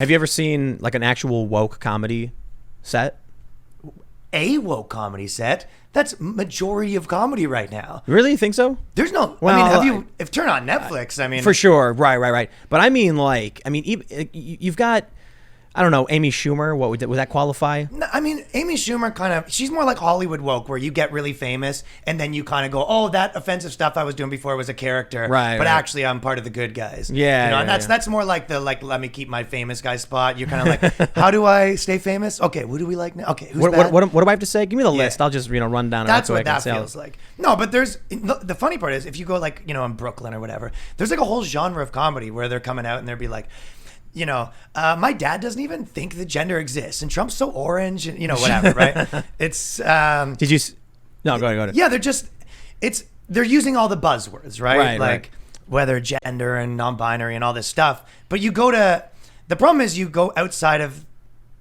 Have you ever seen like an actual woke comedy set? A woke comedy set? That's majority of comedy right now. Really? You think so? There's no. Well, I mean, if turn on Netflix, I mean, For sure. Right. But I mean, like, you've got, I don't know, Amy Schumer. Would that qualify? I mean, Amy Schumer she's more like Hollywood woke, where you get really famous and then you kind of go, oh, that offensive stuff I was doing before was a character, Right? Actually, I'm part of the good guys. Yeah, you know, yeah, and that's more like the let me keep my famous guy spot. You're kind of like, how do I stay famous? Okay, who do we like now? Okay, who's that? What do I have to say? Give me the list. I'll just run down. That's it what that feels like. No, but the funny part is if you go like in Brooklyn or whatever, there's like a whole genre of comedy where they're coming out and they'll be like, my dad doesn't even think that gender exists, and Trump's so orange, and whatever, right? It's Did you? No, go ahead. yeah, they're using all the buzzwords, right? Like right. whether gender and non-binary and all this stuff. But the problem is you go outside of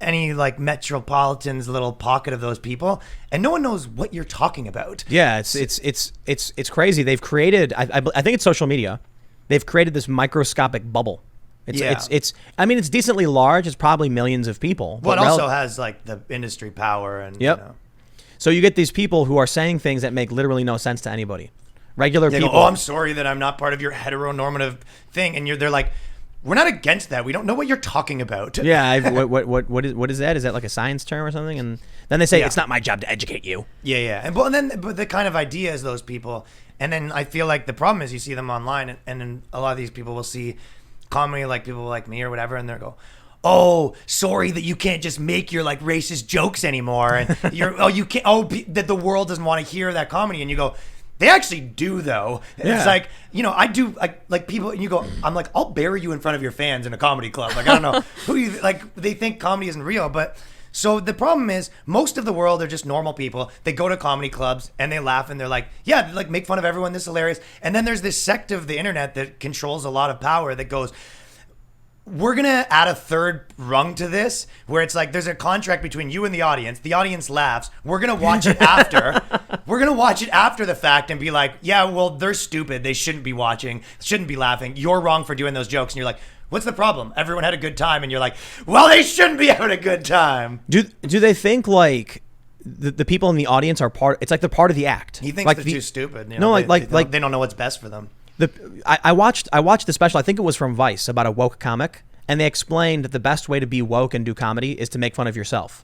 any like metropolitan's little pocket of those people, and no one knows what you're talking about. Yeah, it's crazy. They've created. I think it's social media. They've created this microscopic bubble. It's decently large. It's probably millions of people. Well, it also has like the industry power and Yep. So you get these people who are saying things that make literally no sense to anybody. Regular people. Go, oh, I'm sorry that I'm not part of your heteronormative thing, and they're like, we're not against that. We don't know what you're talking about. Yeah. What is that? Is that like a science term or something? And then they say it's not my job to educate you. Yeah. But the kind of idea is those people, and then I feel like the problem is you see them online, and then a lot of these people will see comedy like people like me or whatever, and they'll go, oh, sorry that you can't just make your like racist jokes anymore, and that the world doesn't want to hear that comedy, and you go, they actually do though. Yeah. It's like, I do like people, and you go, I'm like, I'll bury you in front of your fans in a comedy club. Like, I don't know who you like. They think comedy isn't real, but. So the problem is most of the world are just normal people. They go to comedy clubs and they laugh and they're like, yeah, like make fun of everyone. This is hilarious. And then there's this sect of the internet that controls a lot of power that goes, we're going to add a third rung to this where it's like there's a contract between you and the audience. The audience laughs. We're going to watch it after. We're going to watch it after the fact and be like, yeah, well, they're stupid. They shouldn't be watching, shouldn't be laughing. You're wrong for doing those jokes. And you're like, what's the problem? Everyone had a good time, and you're like, well, they shouldn't be having a good time. Do they think like the people in the audience are part? It's like they're part of the act. He thinks like they're too stupid. No, they don't know what's best for them. I watched the special. I think it was from Vice about a woke comic, and they explained that the best way to be woke and do comedy is to make fun of yourself.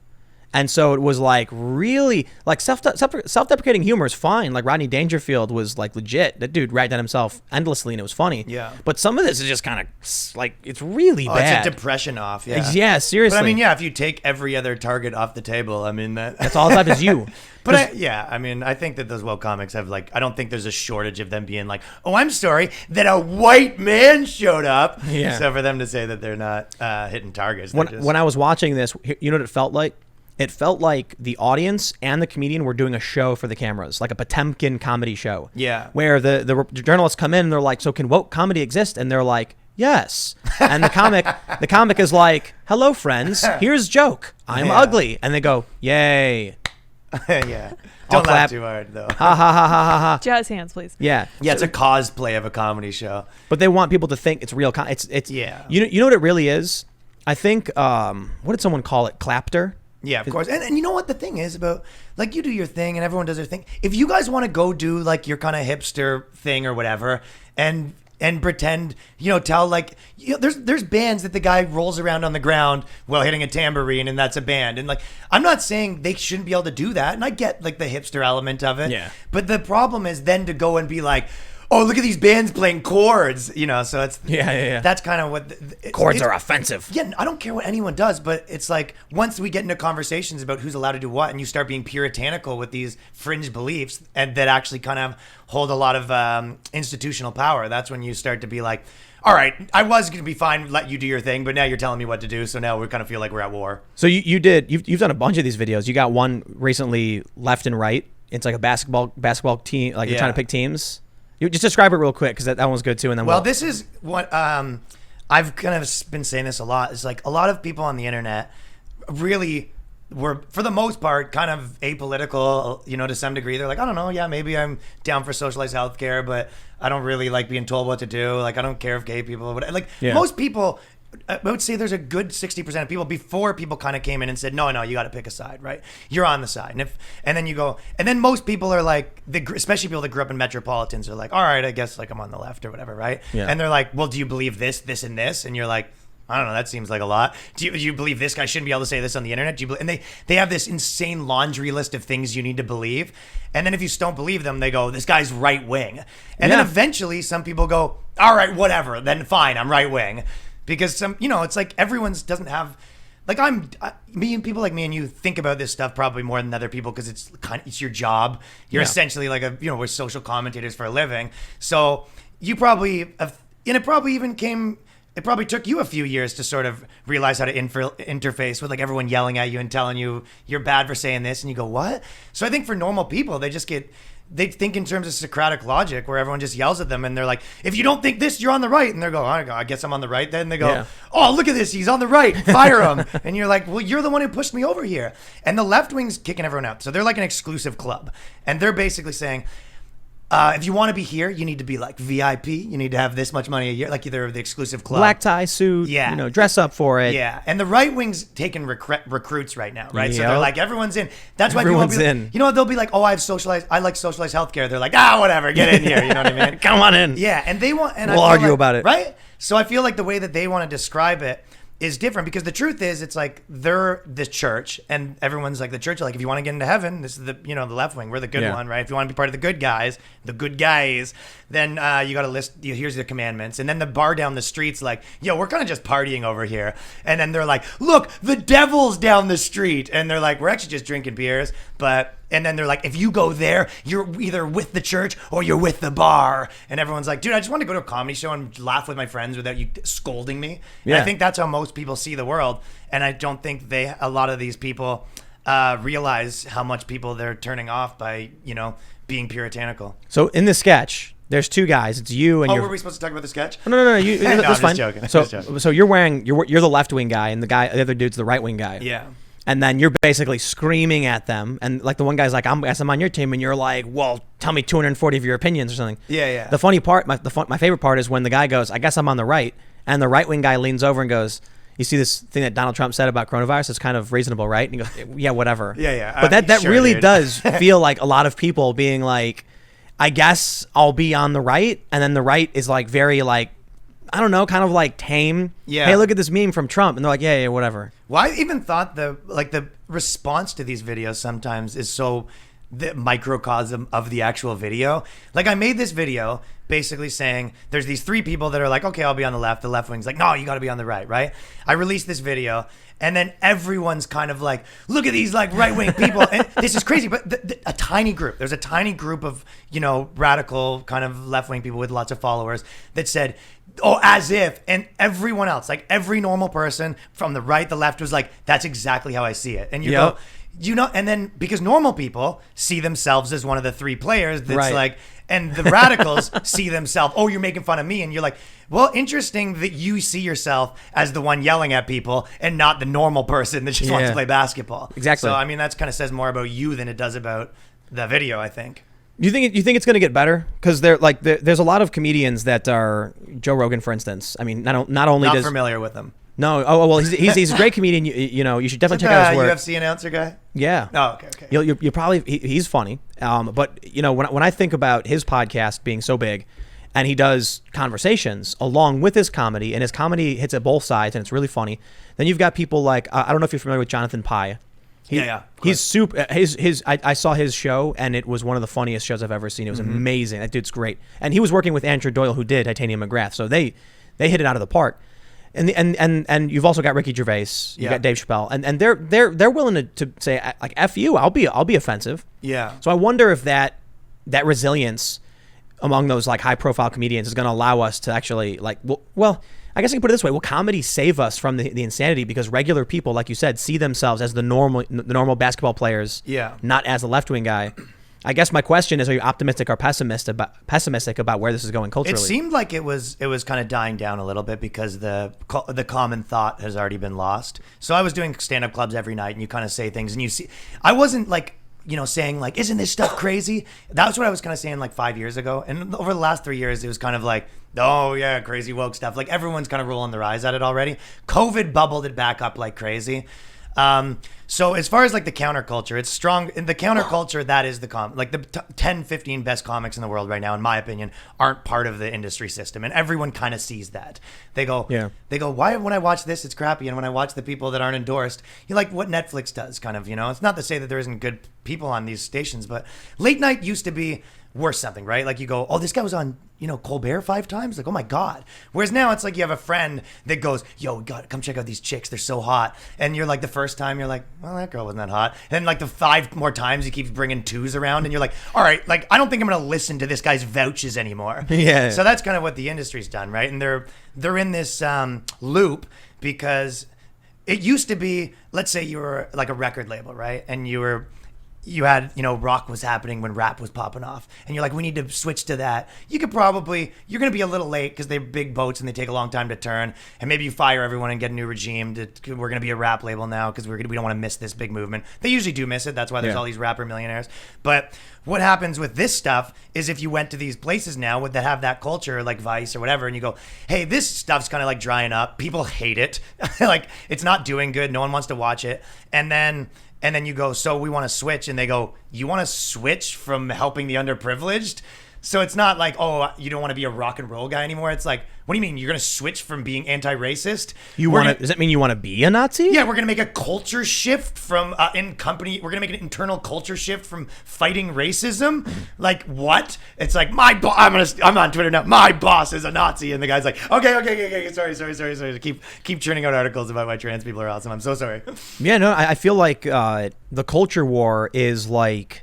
And so it was like really like self-deprecating humor is fine. Like Rodney Dangerfield was like legit. That dude ragged on himself endlessly and it was funny. Yeah. But some of this is just kind of like it's really bad. It's a depression off. Yeah. Yeah, seriously. But I mean, yeah, if you take every other target off the table, I mean that's all left is you. But I think that those woke comics have I don't think there's a shortage of them being like, oh, I'm sorry that a white man showed up. Yeah. So for them to say that they're not hitting targets. When I was watching this, you know what it felt like? It felt like the audience and the comedian were doing a show for the cameras, like a Potemkin comedy show. Yeah. Where the journalists come in and they're like, so can woke comedy exist? And they're like, yes. And the comic is like, hello, friends. Here's a joke. I'm ugly. And they go, yay. Yeah. Don't laugh too hard, though. Ha, ha, ha, ha, ha, ha. Jazz hands, please. Yeah. Yeah, it's a cosplay of a comedy show. But they want people to think it's real. It's yeah. You know what it really is? I think, what did someone call it? Clapter? Yeah, of course. And you know what the thing is about, like, you do your thing and everyone does their thing. If you guys want to go do, like, your kind of hipster thing or whatever and pretend, tell, like, there's bands that the guy rolls around on the ground while hitting a tambourine and that's a band. And, like, I'm not saying they shouldn't be able to do that. And I get, like, the hipster element of it. Yeah. But the problem is then to go and be like, oh, look at these bands playing chords, so it's that's kind of what chords are offensive. Yeah, I don't care what anyone does, but it's like once we get into conversations about who's allowed to do what, and you start being puritanical with these fringe beliefs and that actually kind of hold a lot of institutional power, that's when you start to be like, all right, I was going to be fine, let you do your thing, but now you're telling me what to do, so now we kind of feel like we're at war. So you've done a bunch of these videos. You got one recently, Left and Right. It's like a basketball team, like you're trying to pick teams. You just describe it real quick because that one was good too. And then this is what I've kind of been saying this a lot. Is like a lot of people on the internet really were, for the most part, kind of apolitical. To some degree, they're like, I don't know, yeah, maybe I'm down for socialized healthcare, but I don't really like being told what to do. Like, I don't care if gay people, most people I would say there's a good 60% of people before people kind of came in and said, no, you got to pick a side, right? You're on the side. And then you go, and then most people are like, especially people that grew up in metropolitans are like, all right, I guess like I'm on the left or whatever, right? Yeah. And they're like, well, do you believe this, this, and this? And you're like, I don't know. That seems like a lot. Do you believe this guy shouldn't be able to say this on the internet? Do you believe? And they have this insane laundry list of things you need to believe. And then if you don't believe them, they go, this guy's right wing. And then eventually some people go, all right, whatever. Then fine, I'm right wing. Because it's like everyone's doesn't have, like me and people like me and you think about this stuff probably more than other people because it's your job. You're essentially like we're social commentators for a living. So you probably have, and it probably took you a few years to sort of realize how to interface with like everyone yelling at you and telling you you're bad for saying this, and you go, what? So I think for normal people, they think in terms of Socratic logic where everyone just yells at them and they're like, if you don't think this, you're on the right. And they go, I guess I'm on the right then. And they go, oh, look at this. He's on the right. Fire him. And you're like, well, you're the one who pushed me over here. And the left wing's kicking everyone out. So they're like an exclusive club. And they're basically saying, if you want to be here, you need to be like VIP. You need to have this much money a year, like either the exclusive club, black tie suit, dress up for it. Yeah, and the right wing's taking recruits right now, right? Yep. So they're like, everyone's in. That's why everyone's people in. You know, they'll be like, oh, I like socialized healthcare. They're like, whatever, get in here. You know what I mean? Come on in. Yeah, and they want. And we'll argue about it, right? So I feel like the way that they want to describe it is different because the truth is it's like they're the church and everyone's like the church like if you want to get into heaven, this is the the left wing, we're the good one, right? If you want to be part of the good guys, then you got to list here's the commandments. And then the bar down the street's like, yo, we're kind of just partying over here. And then they're like, look, the devil's down the street. And they're like, we're actually just drinking beers, and then they're like, if you go there, you're either with the church or you're with the bar. And everyone's like, dude, I just want to go to a comedy show and laugh with my friends without you scolding me. Yeah. And I think that's how most people see the world. And I don't think a lot of these people realize how much people they're turning off by, being puritanical. So in the sketch, there's two guys. It's you and were we supposed to talk about the sketch? No. You, no, that's fine. Joking. So you're the left wing guy, and the other dude's the right wing guy. Yeah. And then you're basically screaming at them. And like the one guy's like, I guess I'm on your team. And you're like, well, tell me 240 of your opinions or something. Yeah. The funny part, my favorite part is when the guy goes, I guess I'm on the right. And the right wing guy leans over and goes, you see this thing that Donald Trump said about coronavirus? It's kind of reasonable, right? And he goes, yeah, whatever. Yeah. But that sure, really dude. does feel like a lot of people being like, I guess I'll be on the right. And then the right is like very like, I don't know, kind of like tame. Yeah. Hey, look at this meme from Trump. And they're like, yeah, whatever. Well, I even thought the response to these videos sometimes is so the microcosm of the actual video. Like I made this video basically saying there's these three people that are like, okay, I'll be on the left. The left wing's like, no, you got to be on the right? I released this video and then everyone's kind of like, look at these like right-wing people. And this is crazy, but a tiny group. There's a tiny group of, radical kind of left-wing people with lots of followers that said, oh, as if, and everyone else, like every normal person from the right, the left was like, that's exactly how I see it. And you go, and then because normal people see themselves as one of the three players that's like, and the radicals see themselves, oh, you're making fun of me. And you're like, well, interesting that you see yourself as the one yelling at people and not the normal person that just wants to play basketball. Exactly. So, I mean, that kind of says more about you than it does about the video, I think. You think it's going to get better? Because there's a lot of comedians that are Joe Rogan, for instance. I mean, not only not familiar with him. No. Oh well, he's a great comedian. You should definitely check out his work. UFC announcer guy. Yeah. Oh, okay. You probably he's funny. But when I think about his podcast being so big, and he does conversations along with his comedy, and his comedy hits at both sides, and it's really funny. Then you've got people like I don't know if you're familiar with Jonathan Pye. He's super. I saw his show, and it was one of the funniest shows I've ever seen. It was amazing. That dude's great, and he was working with Andrew Doyle, who did Titanium McGrath. So they hit it out of the park. And you've also got Ricky Gervais. You got Dave Chappelle, and they're willing to say like F you. I'll be offensive. Yeah. So I wonder if that resilience among those like high profile comedians is going to allow us to actually like well. I guess I can put it this way. Will comedy save us from the insanity? Because regular people, like you said, see themselves as the normal basketball players, not as a left-wing guy. I guess my question is, are you optimistic or pessimistic about where this is going culturally? It seemed like it was kind of dying down a little bit because the common thought has already been lost. So I was doing stand-up clubs every night, and you kind of say things, and you see, I wasn't like saying like, isn't this stuff crazy? That's what I was kind of saying like 5 years ago. And over the last 3 years, it was kind of like, oh yeah, crazy woke stuff. Like everyone's kind of rolling their eyes at it already. COVID bubbled it back up like crazy. So as far as like the counterculture, it's strong in the counterculture. That is the like the 10, 15 best comics in the world right now, in my opinion, aren't part of the industry system. And everyone kind of sees that. They go, why, when I watch this, it's crappy. And when I watch the people that aren't endorsed, you like what Netflix does kind of, it's not to say that there isn't good people on these stations, but late night used to be worth something, right? Like you go, oh, this guy was on, Colbert 5 times. Like, oh my God. Whereas now it's like you have a friend that goes, yo, we gotta come check out these chicks. They're so hot. And you're like, the first time you're like, well, that girl wasn't that hot. And then like the 5 more times he keeps bringing 2s around and you're like, all right, like, I don't think I'm going to listen to this guy's vouches anymore. Yeah. So that's kind of what the industry's done, right? And they're in this loop because it used to be, let's say you were like a record label, right? And you had, rock was happening when rap was popping off. And you're like, we need to switch to that. You're going to be a little late because they're big boats and they take a long time to turn. And maybe you fire everyone and get a new regime. We're going to be a rap label now because we don't want to miss this big movement. They usually do miss it. That's why there's all these rapper millionaires. But what happens with this stuff is if you went to these places now that have that culture, like Vice or whatever, and you go, hey, this stuff's kind of like drying up. People hate it. Like, it's not doing good. No one wants to watch it. And then you go, so we want to switch. And they go, you want to switch from helping the underprivileged? So it's not like, oh, you don't want to be a rock and roll guy anymore. It's like, what do you mean? You're going to switch from being anti-racist? Does that mean you want to be a Nazi? Yeah, we're going to make a culture shift from we're going to make an internal culture shift from fighting racism. Like, what? It's like, I'm on Twitter now. My boss is a Nazi. And the guy's like, okay. Sorry. Keep churning out articles about why trans people are awesome. I'm so sorry. Yeah, no, I feel like the culture war is like,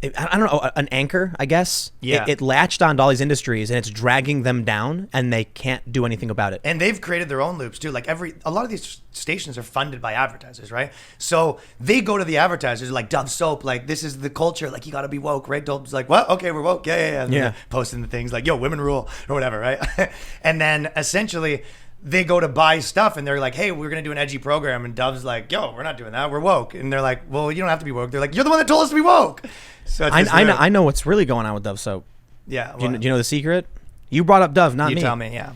I don't know, an anchor, I guess. Yeah. It latched onto all these industries and it's dragging them down and they can't do anything about it. And they've created their own loops too. Like a lot of these stations are funded by advertisers, right? So they go to the advertisers like Dove Soap, like this is the culture, like you got to be woke, right? Dove's like, what? Okay, we're woke. Yeah. And they're posting the things like, yo, women rule or whatever, right? And then essentially they go to buy stuff and they're like, hey, we're going to do an edgy program. And Dove's like, yo, we're not doing that. We're woke. And they're like, well, you don't have to be woke. They're like, you're the one that told us to be woke. So I know what's really going on with Dove Soap. Yeah. Do you know the secret? You brought up Dove, not me. You tell me, yeah.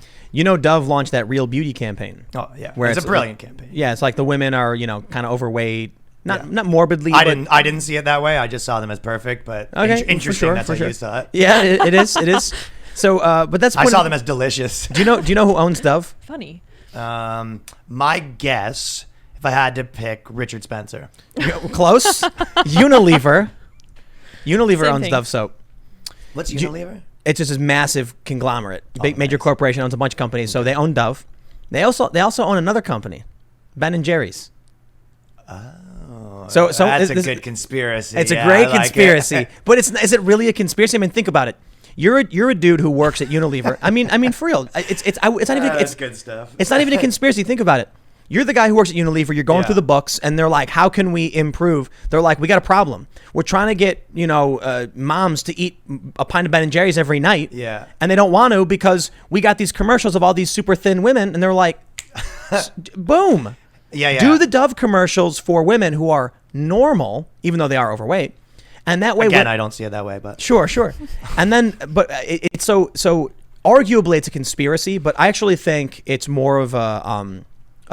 Dove launched that Real Beauty campaign. Oh, yeah. It's a brilliant campaign. Yeah, it's like the women are, kind of overweight. Not morbidly. I didn't see it that way. I just saw them as perfect, but interesting. That's how you saw it. Yeah, it is. So, but that's. I saw them as delicious. Do you know who owns Dove? Funny. My guess, if I had to pick, Richard Spencer. Close. Unilever. Unilever Same owns thing. Dove Soap. What's Unilever? It's just this massive conglomerate. Major corporation owns a bunch of companies, so they own Dove. They also own another company, Ben and Jerry's. Oh, so that's a good conspiracy. It's a great conspiracy, but is it really a conspiracy? I mean, think about it. You're a dude who works at Unilever. I mean, for real. It's not even. That's good stuff. It's not even a conspiracy. Think about it. You're the guy who works at Unilever. You're going through the books, and they're like, "How can we improve?" They're like, "We got a problem. We're trying to get moms to eat a pint of Ben and Jerry's every night, and they don't want to because we got these commercials of all these super thin women, and they're like, boom, do the Dove commercials for women who are normal, even though they are overweight." And that way, again, I don't see it that way, but sure. And then, but it's so arguably it's a conspiracy, but I actually think it's more of a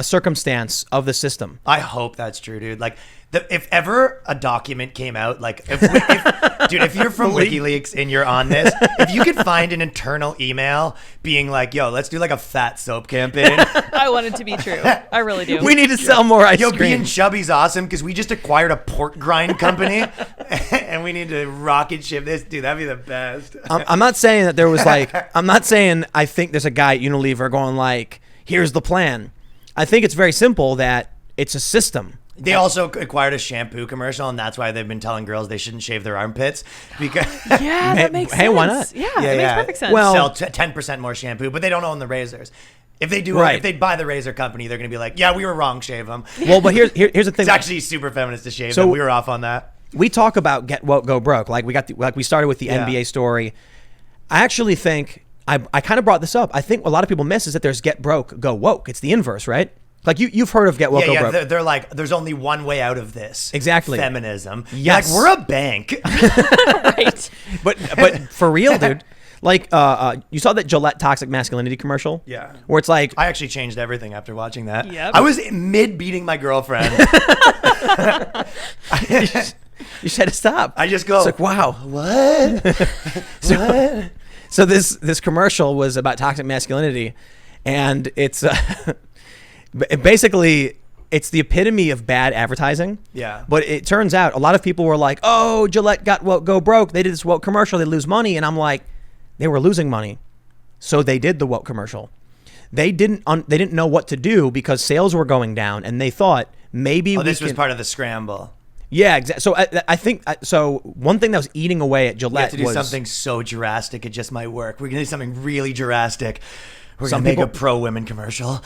circumstance of the system. I hope that's true, dude. Like, if ever a document came out, like, if you're from WikiLeaks and you're on this, if you could find an internal email being like, yo, let's do like a fat soap campaign. I want it to be true. I really do. We need to sell more ice cream. Being chubby's awesome because we just acquired a pork grind company and we need to rocket ship this. Dude, that'd be the best. I'm not saying that there was like, I'm not saying I think there's a guy at Unilever going like, here's the plan. I think it's very simple that it's a system. They also acquired a shampoo commercial, and that's why they've been telling girls they shouldn't shave their armpits. Because that makes sense. Hey, why not? Yeah, it makes perfect sense. Well, sell 10% more shampoo, but they don't own the razors. If they do, if they buy the razor company, they're going to be like, yeah, we were wrong, shave them. Well, but here's the thing. It's actually super feminist to shave them. We were off on that. We talk about get woke, go broke. Like we started with the NBA story. I actually think I kind of brought this up. I think a lot of people miss is that there's get broke, go woke. It's the inverse, right? Like you've heard of Get Woke, Go Broke. They're like, there's only one way out of this. Exactly. Feminism. Yes. Like, we're a bank. Right. But for real, dude. Like, you saw that Gillette toxic masculinity commercial? Yeah. Where it's like, I actually changed everything after watching that. Yep. I was mid beating my girlfriend. you said to stop. I just go, It's like, wow. what? So this commercial was about toxic masculinity, and it's basically it's the epitome of bad advertising. Yeah. But it turns out a lot of people were like, "Oh, Gillette got woke, go broke. They did this woke commercial. They lose money." And I'm like, they were losing money, so they did the woke commercial. They didn't know what to do because sales were going down, and they thought maybe this was part of the scramble. Yeah, exactly. So I think one thing that was eating away at Gillette We have to do was something so drastic it just might work. We're gonna do something really drastic. We're Some gonna make people- a pro-women commercial.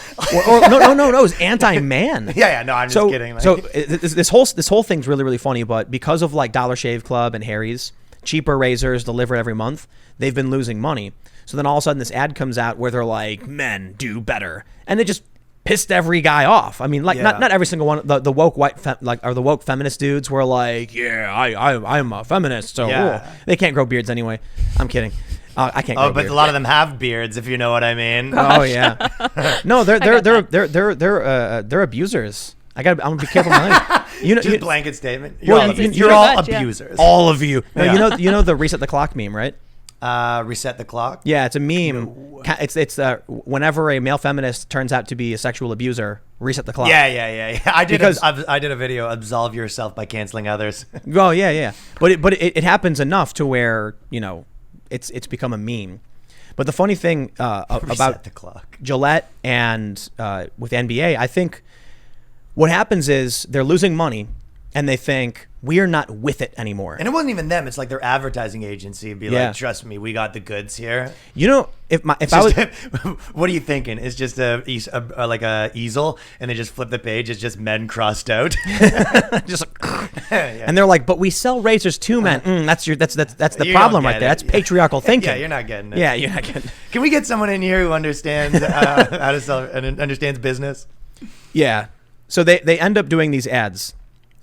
or no, it was anti-man. yeah, no, I'm just kidding. Like, So this whole thing's really, really funny, but because of like Dollar Shave Club and Harry's, cheaper razors delivered every month, they've been losing money. So then all of a sudden this ad comes out where they're like, men do better. And it just pissed every guy off. I mean, like not every single one. The woke the woke feminist dudes were like, yeah, I'm a feminist, so they can't grow beards anyway. I'm kidding. I can't. Oh, but a lot of them have beards, if you know what I mean. Oh yeah. No, they're abusers. I'm gonna be careful. You know, Just blanket statement. Well, You're all much, yeah. abusers. all of you. No, Yeah. you know the reset the clock meme, right? Reset the clock. Yeah, it's a meme. It's whenever a male feminist turns out to be a sexual abuser, reset the clock. Yeah. I did. Because- I did a video. Absolve yourself by canceling others. Oh yeah. But it happens enough to where it's become a meme. But the funny thing about Reset the clock. Gillette and with NBA, I think what happens is they're losing money, and they think we're not with it anymore. And it wasn't even them. It's like their advertising agency would be like, "Trust me, we got the goods here." You know, if I was, what are you thinking? It's just like a easel, and they just flip the page. It's just men crossed out. just and they're like, but we sell razors to men. That's the You problem don't right get there. it. That's patriarchal thinking. Yeah, you're not getting it. Yeah, you're not getting it. Can we get someone in here who understands how to sell and understands business? Yeah. So they end up doing these ads,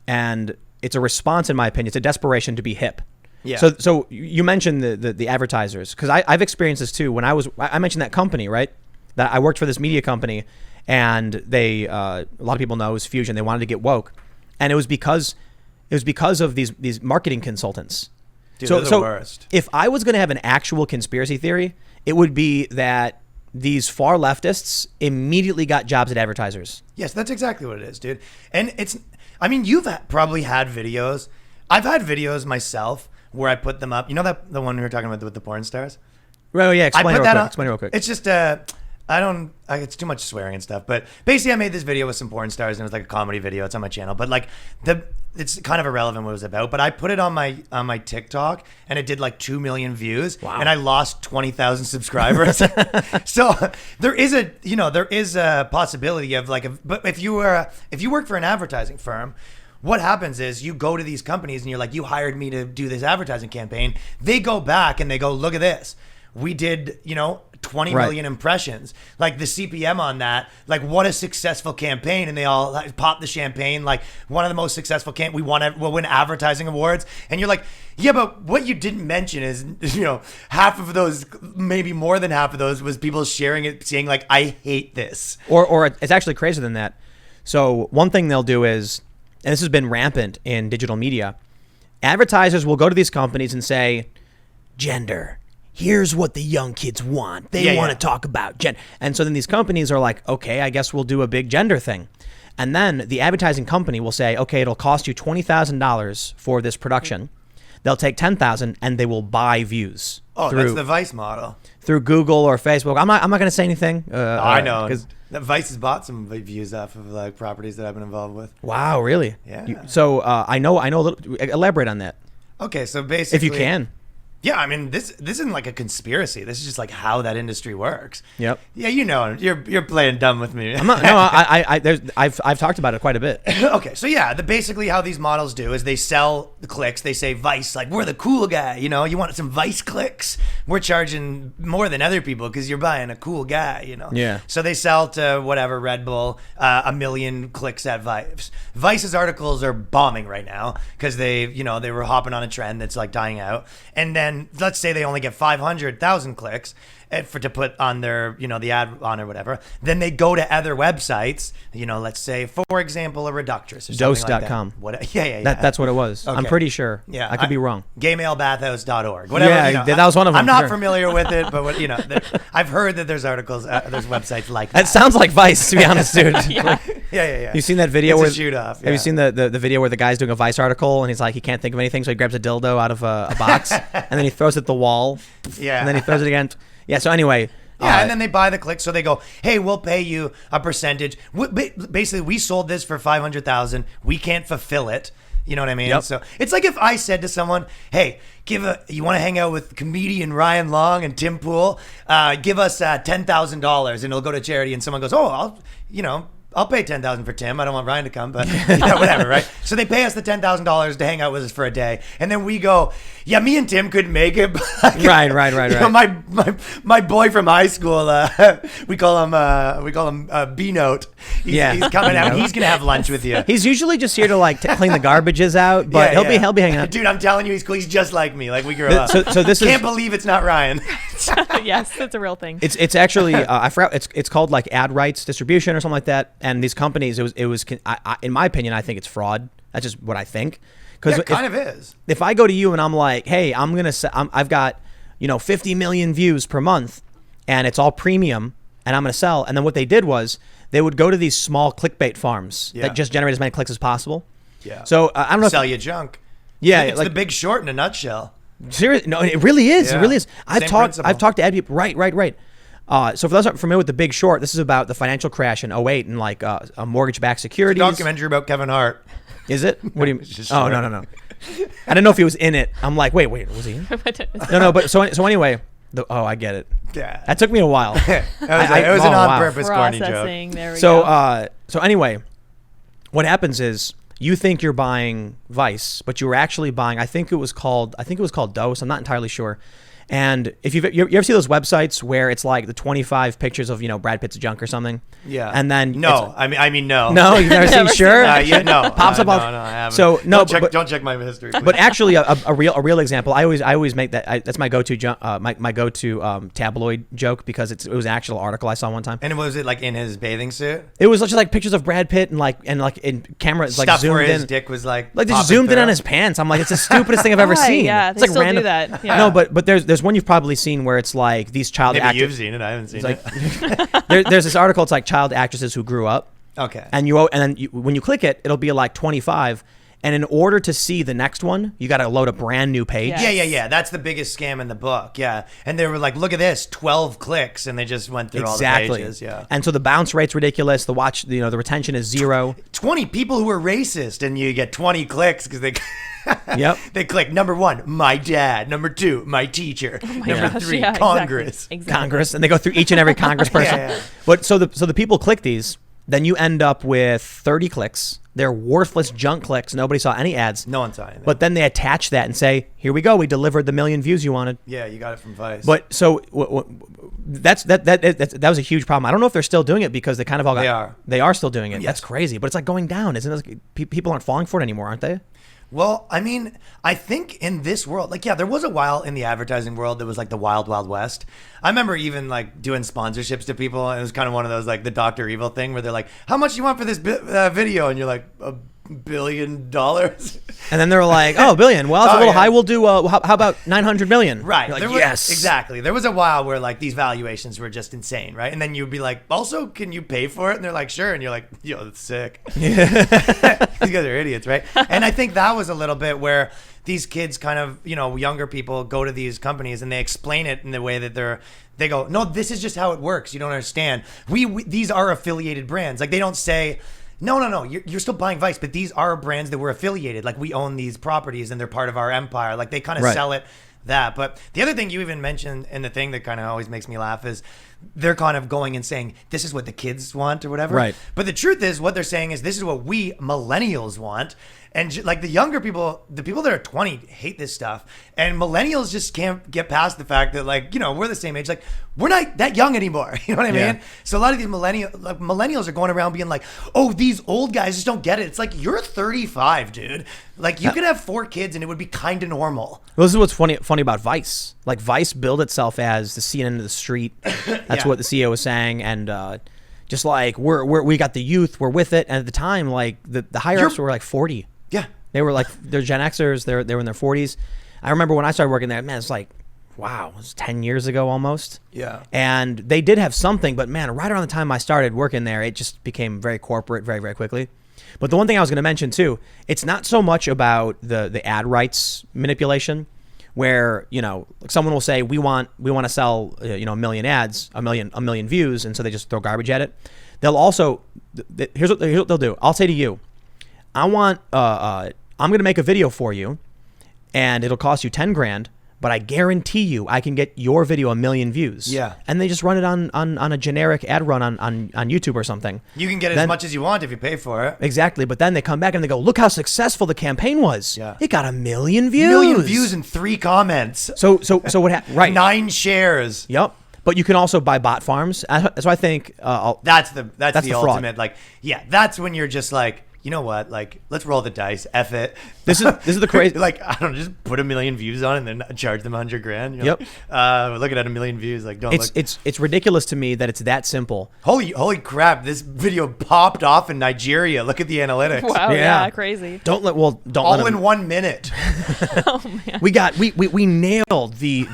and it's a response, in my opinion. It's a desperation to be hip. Yeah. So you mentioned the advertisers, because I've experienced this too. When I mentioned that company, right? That I worked for this media company, and they a lot of people know it was Fusion. They wanted to get woke, and it was because of these marketing consultants. Dude, they're the worst. If I was going to have an actual conspiracy theory, it would be that these far leftists immediately got jobs at advertisers. Yes, that's exactly what it is, dude. And you've probably had videos. I've had videos myself where I put them up. You know the one we were talking about with the porn stars? Right. Oh, yeah. Explain it real quick. It's just it's too much swearing and stuff. But basically, I made this video with some porn stars, and it was like a comedy video. It's on my channel, but like it's kind of irrelevant what it was about. But I put it on my TikTok, and it did like 2 million views, and I lost 20,000 subscribers. So there is a possibility of but if you work for an advertising firm, what happens is you go to these companies and you're like, you hired me to do this advertising campaign. They go back and they go, look at this. We did, 20 million impressions. Like the CPM on that, like what a successful campaign. And they all pop the champagne, like one of the most successful we'll win advertising awards. And you're like, yeah, but what you didn't mention is, half of those, maybe more than half of those was people sharing it, saying like, I hate this. Or it's actually crazier than that. So one thing they'll do is, and this has been rampant in digital media, advertisers will go to these companies and say, gender. Here's what the young kids want. They want to talk about gender. And so then these companies are like, okay, I guess we'll do a big gender thing. And then the advertising company will say, okay, it'll cost you $20,000 for this production. They'll take $10,000 and they will buy views. Oh, that's the Vice model. Through Google or Facebook. I'm not going to say anything. I know. Because Vice has bought some views off of like properties that I've been involved with. Wow, really? Yeah. So I know a little. Elaborate on that. Okay, so basically, if you can. Yeah, I mean, this isn't like a conspiracy. This is just like how that industry works. Yep. Yeah, you know, you're playing dumb with me. I'm not, no, I've talked about it quite a bit. Okay, so yeah, basically how these models do is they sell the clicks. They say Vice, like, we're the cool guy. You know, you want some Vice clicks? We're charging more than other people because you're buying a cool guy. You know. Yeah. So they sell to whatever Red Bull 1 million clicks at Vice. Vice's articles are bombing right now because they were hopping on a trend that's like dying out, and then let's say they only get 500,000 clicks to put on their, the ad on or whatever. Then they go to other websites, let's say, for example, a reductress or something Dose.com. like that. Yeah. That's what it was. Okay. I'm pretty sure. Yeah. I could be wrong. Gaymalebathhouse.org. Whatever. Yeah, that was one of them. I'm not sure. familiar with it, but I've heard that there's articles, there's websites like that. That sounds like Vice, to be honest, dude. Yeah. You've seen that video It's where a shoot off. Have you seen the video where the guy's doing a Vice article and he's like, he can't think of anything, so he grabs a dildo out of a box and then he throws it at the wall. Yeah. And then he throws it again. Yeah. So anyway. Yeah, and then they buy the clicks, so they go, "Hey, we'll pay you a percentage." Basically, we sold this for 500,000. We can't fulfill it. You know what I mean? Yep. So it's like if I said to someone, "Hey, you want to hang out with comedian Ryan Long and Tim Pool? Give us $10,000 and it'll go to charity." And someone goes, "Oh, I'll pay $10,000 for Tim. I don't want Ryan to come, but whatever, right?" So they pay us the $10,000 to hang out with us for a day, and then we go, "Yeah, me and Tim couldn't make it." But Right. My boy from high school, we call him B Note. He's coming out. He's gonna have lunch with you. He's usually just here to like clean the garbages out, but he'll be hanging out. Dude, I'm telling you, he's cool. He's just like me. Like we grew up. So this Can't believe it's not Ryan. Yes, that's a real thing. It's actually I forgot it's called like ad rights distribution or something like that. And these companies, it was in my opinion, I think it's fraud. That's just what I think. Because it kind of is. If I go to you and I'm like, hey, I've got 50 million views per month, and it's all premium, and I'm gonna sell. And then what they did was they would go to these small clickbait farms that just generate as many clicks as possible. Yeah. So I don't know. Sell you junk. Yeah, it's like The Big Short in a nutshell. Seriously, no, it really is. Yeah. It really is. I've talked to ad people. Right. So for those not familiar with The Big Short, this is about the financial crash in 2008 and like a mortgage-backed securities. It's a documentary about Kevin Hart. Is it? What do you mean? Oh, no. I didn't know if he was in it. I'm like, wait, was he in it? No, but so anyway, I get it. Yeah. That took me a while. It was an on-purpose corny joke. There we go. So anyway, what happens is you think you're buying Vice, but you were actually buying, I think it was called Dose. I'm not entirely sure. And if you ever see those websites where it's like the 25 pictures of Brad Pitt's junk or something, and then no, I mean no, you've never seen sure, no, pops up. No, I haven't. So no, don't check my history. Please. But actually, a real example. I always make that. That's my go-to tabloid joke because it was an actual article I saw one time. And was it like in his bathing suit? It was just like pictures of Brad Pitt and in cameras like stuff zoomed where his in. dick was like they just zoomed in on his pants. I'm like, it's the stupidest thing I've ever seen. Yeah, it's they like still random. do that. Yeah. No, but there's one you've probably seen where it's like these child Maybe actors. you've seen it. I haven't seen it. There's this article. It's like child actresses who grew up. Okay. And then when you click it, it'll be like 25. And in order to see the next one, you got to load a brand new page. Yes. Yeah. That's the biggest scam in the book. Yeah. And they were like, look at this, 12 clicks. And they just went through all the pages. Yeah. And so the bounce rate's ridiculous. The retention is 0. 20 people who are racist and you get 20 clicks because they... Yep. They click number 1, my dad. Number 2, my teacher. Number 3, Congress. Exactly. Congress. And they go through each and every Congress person. Yeah. But so the people click these, then you end up with 30 clicks. They're worthless junk clicks. Nobody saw any ads. No one saw anything. But then they attach that and say, here we go. We delivered the 1 million views you wanted. Yeah, you got it from Vice. But so that was a huge problem. I don't know if they're still doing it because they kind of all got. They are still doing it. Yes. That's crazy. But it's like going down, isn't it? People aren't falling for it anymore, aren't they? Well, I mean, I think in this world, like, yeah, there was a while in the advertising world that was like the wild, wild west. I remember even like doing sponsorships to people. And it was kind of one of those like the Dr. Evil thing where they're like, how much do you want for this video? And you're like, $1 billion. And then they're like, oh, $1 billion. Well, it's a little high. We'll do, how about 900 million? Right. You're like, yes. Exactly. There was a while where like these valuations were just insane, right? And then you'd be like, also, can you pay for it? And they're like, sure. And you're like, yo, that's sick. These guys are idiots, right? And I think that was a little bit where these kids kind of, younger people go to these companies and they explain it in the way that they go, no, this is just how it works. You don't understand. These are affiliated brands. Like they don't say, no, you're still buying Vice, but these are brands that we're affiliated. Like we own these properties and they're part of our empire. Like they kind of sell it that. But the other thing you even mentioned, and the thing that kind of always makes me laugh, is they're kind of going and saying, this is what the kids want or whatever. Right. But the truth is, what they're saying is, this is what we millennials want. And like the younger people, the people that are 20 hate this stuff. And millennials just can't get past the fact that, like, you know, we're the same age. Like, we're not that young anymore. You know what I mean? Yeah. So a lot of these millennials are going around being like, oh, these old guys just don't get it. It's like, you're 35, dude. Like, you could have 4 kids and it would be kind of normal. Well, this is what's funny about Vice. Like, Vice billed itself as the CNN of the street. That's what the CEO was saying. And just like, we got the youth, we're with it. And at the time, like, the higher-ups were like 40. Yeah. They were like, they're Gen Xers. They were in their 40s. I remember when I started working there, man, it's like, wow, it was 10 years ago almost. Yeah. And they did have something, but man, right around the time I started working there, it just became very corporate very, very quickly. But the one thing I was going to mention too, it's not so much about the ad rights manipulation, where, you know, someone will say, we want to sell, you know, a million ads, a million views, and so they just throw garbage at it. They'll also, here's what they'll do. I'll say to you, I'm going to make a video for you, and it'll cost you 10 grand, but I guarantee you I can get your video 1 million views. Yeah. And they just run it on a generic ad run on YouTube or something. You can get as much as you want if you pay for it. Exactly. But then they come back and they go, look how successful the campaign was. Yeah. It got 1 million views. 1 million views and 3 comments. So what happened? Right. 9 shares. Yep. But you can also buy bot farms. So I think that's the fraud. ultimate. Like, yeah, that's when you're just like, you know what? Like, let's roll the dice. F it. This is the crazy. Like, I don't know, just put 1 million views on it and then charge them 100 grand. You're Yep. Like, looking at 1 million views, like, don't look. It's ridiculous to me that it's that simple. Holy crap! This video popped off in Nigeria. Look at the analytics. Wow, Yeah. yeah, crazy. Don't let All them, in 1 minute. Oh man. we nailed the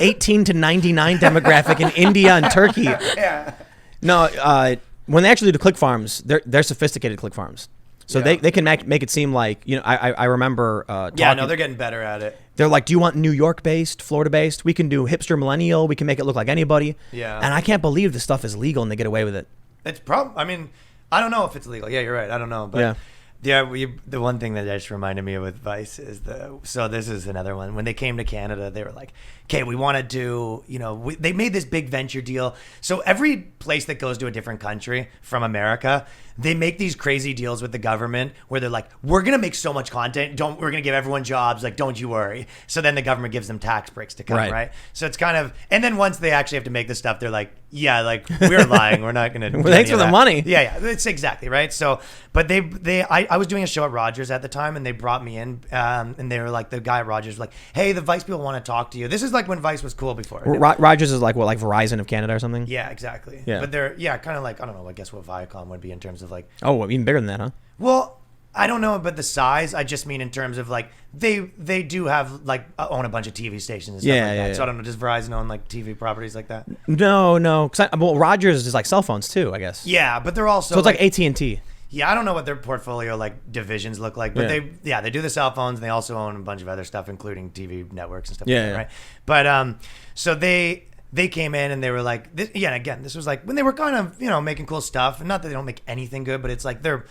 18 to 99 demographic in India and Turkey. Yeah. No, when they actually do click farms, they're sophisticated click farms. So Yeah. they can make it seem like, you know, I remember talking. Yeah, no, they're getting better at it. They're like, do you want New York based, Florida based? We can do hipster millennial. We can make it look like anybody. Yeah. And I can't believe this stuff is legal and they get away with it. It's I mean, I don't know if it's legal. Yeah, you're right. I don't know. But the one thing that just reminded me of with Vice is so this is another one. When they came to Canada, they were like, okay, we want to do, you know, they made this big venture deal. So every place that goes to a different country from America, they make these crazy deals with the government where they're like, we're going to make so much content. We're going to give everyone jobs. Like, don't you worry. So then the government gives them tax breaks to come, right? So it's kind of, and then once they actually have to make the stuff, they're like, yeah, like, we're lying. We're not going to Well, thanks for the money. Yeah. It's exactly right. So, but I was doing a show at Rogers at the time and they brought me in and they were like, the guy at Rogers was like, hey, the Vice people want to talk to you. This is like when Vice was cool before. Rogers is like what, like Verizon of Canada or something? Yeah, exactly. Yeah. But they're, kind of like, I don't know, I guess what Viacom would be in terms of like. Oh, even bigger than that, huh? Well, I don't know about the size. I just mean in terms of like they do have like own a bunch of TV stations and stuff like that. Yeah. So I don't know, does Verizon own like TV properties like that? No. Well, Rogers is like cell phones too, I guess. Yeah, but they're also So it's like AT&T. Yeah, I don't know what their portfolio like divisions look like, but they do the cell phones and they also own a bunch of other stuff, including TV networks and stuff like that, right? But so they came in and they were like, this was like when they were kind of, you know, making cool stuff. And not that they don't make anything good, but it's like their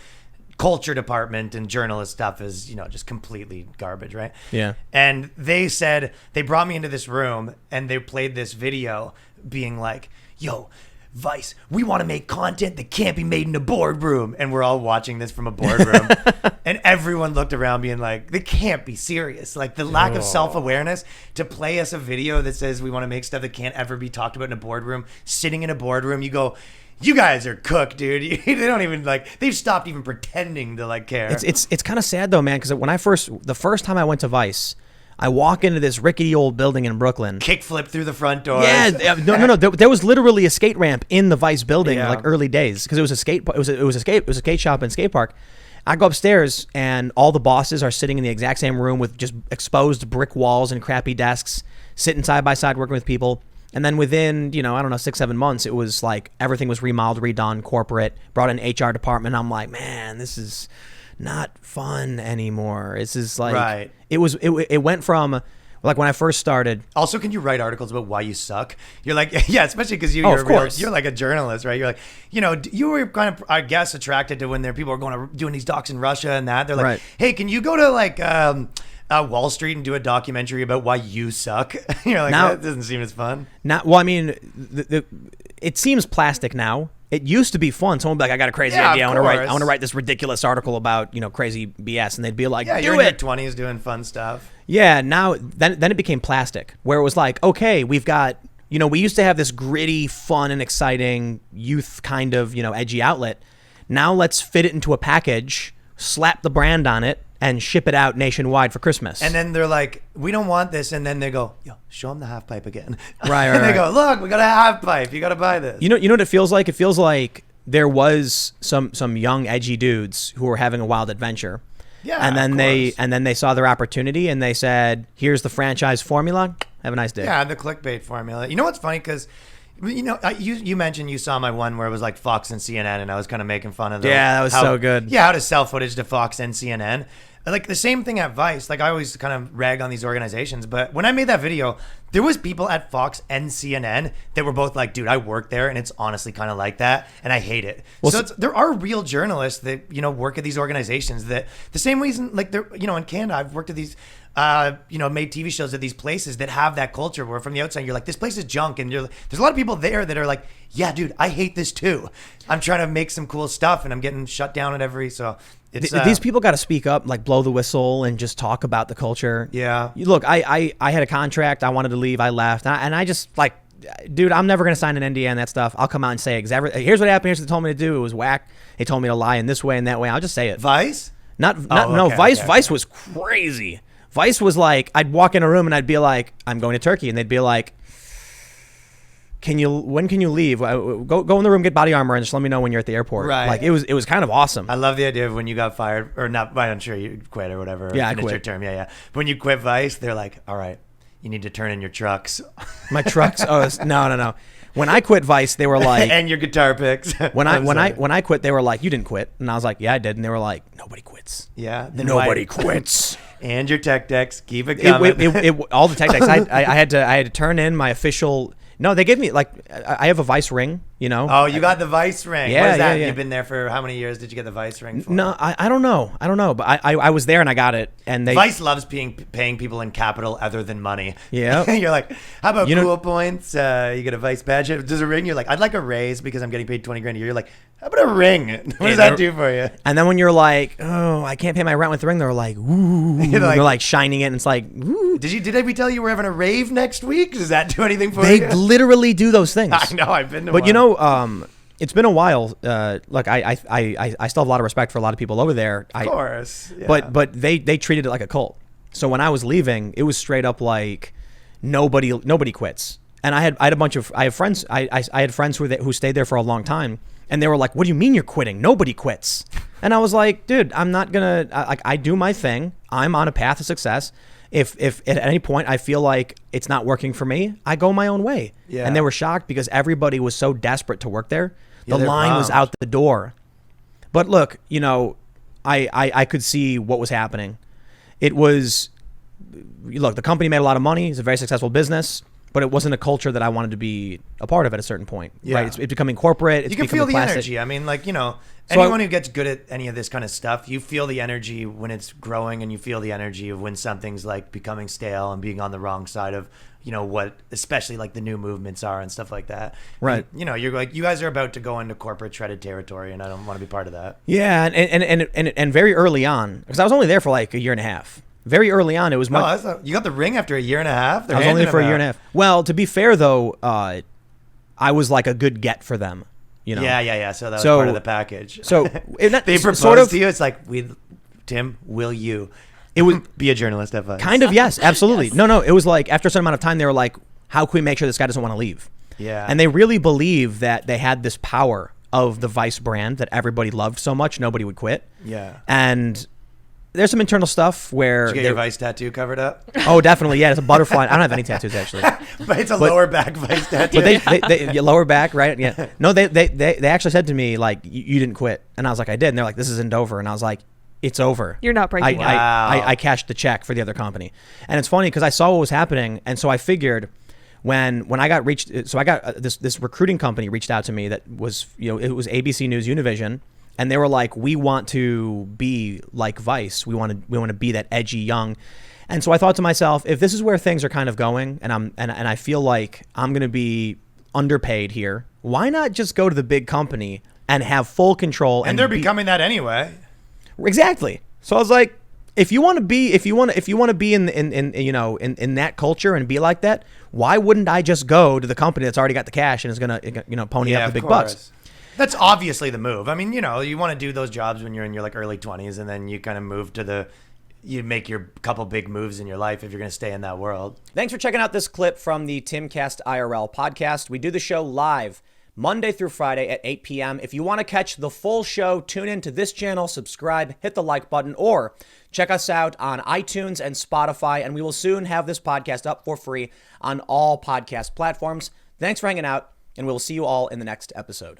culture department and journalist stuff is, you know, just completely garbage, right? Yeah. And they said, they brought me into this room and they played this video being like, yo, Vice, we want to make content that can't be made in a boardroom. And we're all watching this from a boardroom. And everyone looked around being like, they can't be serious. Like the lack of self-awareness to play us a video that says we want to make stuff that can't ever be talked about in a boardroom. Sitting in a boardroom, you go, you guys are cooked, dude. They don't even like, they've stopped even pretending to like care. It's kind of sad though, man. Because the first time I went to Vice, I walk into this rickety old building in Brooklyn. Kickflip through the front doors. Yeah, no. There was literally a skate ramp in the Vice building, Yeah. like early days, because it was a skate shop and skate park. I go upstairs and all the bosses are sitting in the exact same room with just exposed brick walls and crappy desks, sitting side by side working with people. And then within, you know, I don't know, 6-7 months, it was like everything was remodeled, redone, corporate, brought in HR department. I'm like, man, this is not fun anymore. This is like, Right. It went from like when I first started. Also, can you write articles about why you suck? You're like, yeah, especially because you're like a journalist, right? You're like, you know, you were kind of, I guess, attracted to when people are doing these docs in Russia and that. They're like, Right. hey, can you go to like Wall Street and do a documentary about why you suck. You're like, Now- that doesn't seem as fun. Well, I mean, it seems plastic now. It used to be fun. Someone would be like, I got a crazy Yeah, idea. of I want course. to write this ridiculous article about, crazy BS. And they'd be like, Yeah, do you're in your it. 20s doing fun stuff. Yeah, now then it became plastic, where it was like, okay, we've got, we used to have this gritty, fun, and exciting youth kind of, edgy outlet. Now let's fit it into a package, slap the brand on it, and ship it out nationwide for Christmas. And then they're like, we don't want this. And then they go, yo, show them the half pipe again. Right, And they right. go, look, we got a half pipe. You got to buy this. You know what it feels like? It feels like there was some young edgy dudes who were having a wild adventure. Yeah, and then of they saw their opportunity and they said, here's the franchise formula. Have a nice day. Yeah, the clickbait formula. You know what's funny? Because, you mentioned you saw my one where it was like Fox and CNN, and I was kind of making fun of them. Yeah, that was so good. Yeah, how to sell footage to Fox and CNN. Like the same thing at Vice. Like I always kind of rag on these organizations, but when I made that video, there was people at Fox and CNN that were both like, "Dude, I work there, and it's honestly kind of like that, and I hate it." Well, so there are real journalists that work at these organizations that the same reason, like they're in Canada, I've worked at these. Made TV shows at these places that have that culture where from the outside you're like, this place is junk, and there's a lot of people there that are like, yeah, dude, I hate this too. I'm trying to make some cool stuff, and I'm getting shut down at every. So it's These people got to speak up, like blow the whistle and just talk about the culture. Yeah. Look, I had a contract. I wanted to leave. I left. And I just like, dude, I'm never going to sign an NDA and that stuff. I'll come out and say, here's what happened. Here's what they told me to do. It was whack. They told me to lie in this way and that way. I'll just say it. Vice. No, Vice was crazy. Vice was like, I'd walk in a room and I'd be like, I'm going to Turkey. And they'd be like, when can you leave? Go in the room, get body armor, and just let me know when you're at the airport. Right. Like it was kind of awesome. I love the idea of when you got fired, or not, I'm sure you quit or whatever. Yeah, I finished quit. your term. Yeah. But when you quit Vice, they're like, all right, you need to turn in your trucks. My trucks. No. When I quit Vice, they were like, and your guitar picks. when I quit, they were like, you didn't quit, and I was like, yeah, I did, and they were like, nobody quits. Yeah. Then Nobody why- quits. And your tech decks, keep it coming. All the tech decks. I had to turn in my official. No, they gave me I have a Vice ring. Oh, you got the Vice ring. Yeah, What is that? yeah. You've been there for how many years did you get the Vice ring for? No, I don't know, but I was there and I got it, and they. Vice loves paying people in capital other than money. Yeah. You're like, how about You know- cool points? You get a Vice badge. Does a ring? You're like, I'd like a raise because I'm getting paid $20,000 a year. You're like, how about a ring? What does that do for you? And then when you're like, oh, I can't pay my rent with the ring, they're like, ooh, they're like shining it, and it's like, ooh. Did we tell you we're having a rave next week? Does that do anything for They you? literally do those things. I know. I've been to But one. it's been a while. Look, I still have a lot of respect for a lot of people over there. Of course. Yeah. But they treated it like a cult. So when I was leaving, it was straight up like nobody quits. And I had a bunch of I had friends who stayed there for a long time, and they were like, "What do you mean you're quitting? Nobody quits." And I was like, "Dude, I'm not gonna I do my thing. I'm on a path of success. If at any point I feel like it's not working for me, I go my own way." Yeah. And they were shocked because everybody was so desperate to work there. Yeah, The they're line was pumped. out the door. But look, I could see what was happening. It was, look, the company made a lot of money. It's a very successful business, but it wasn't a culture that I wanted to be a part of at a certain point. Yeah. Right? It's becoming corporate. It's You can becoming feel the plastic. energy. I mean, So anyone who gets good at any of this kind of stuff, you feel the energy when it's growing, and you feel the energy of when something's like becoming stale and being on the wrong side of, what, especially like the new movements are and stuff like that. Right. And, you're like, you guys are about to go into corporate treaded territory, and I don't want to be part of that. Yeah, and very early on, because I was only there for like a year and a half. Very early on, it was much. You got the ring after a year and a half? I was only there for a year and a half. Well, to be fair though, I was like a good get for them. Yeah. So that was part of the package. So they proposed sort of to you. It's like, Tim, will you? It was Be a journalist at Vice. kind of yes, absolutely. Yes. No, it was like after a certain amount of time, they were like, "How can we make sure this guy doesn't want to leave?" Yeah. And they really believe that they had this power of the Vice brand that everybody loved so much, nobody would quit. Yeah. And there's some internal stuff where Did you get your Vice tattoo covered up? Oh, definitely, yeah. It's a butterfly. I don't have any tattoos actually. But it's a lower back Vice tattoo. But they your lower back, right? Yeah. No, they actually said to me like, you didn't quit, and I was like, I did. And they're like, this isn't over, and I was like, it's over. You're not breaking I, it. Wow. I cashed the check for the other company, and it's funny because I saw what was happening, and so I figured when I got reached, so I got this recruiting company reached out to me that was it was ABC News Univision, and they were like, we want to be like Vice, we want to be that edgy young. And so I thought to myself, if this is where things are kind of going, and I feel like I'm going to be underpaid here, why not just go to the big company and have full control? And they're becoming that anyway. Exactly. So I was like, if you want to be in that culture and be like that, why wouldn't I just go to the company that's already got the cash and is gonna pony up the big bucks? That's obviously the move. I mean, you want to do those jobs when you're in your like early 20s, and then you kind of move to you make your couple big moves in your life if you're going to stay in that world. Thanks for checking out this clip from the Timcast IRL podcast. We do the show live Monday through Friday at 8 p.m. If you want to catch the full show, tune in to this channel, subscribe, hit the like button, or check us out on iTunes and Spotify, and we will soon have this podcast up for free on all podcast platforms. Thanks for hanging out, and we'll see you all in the next episode.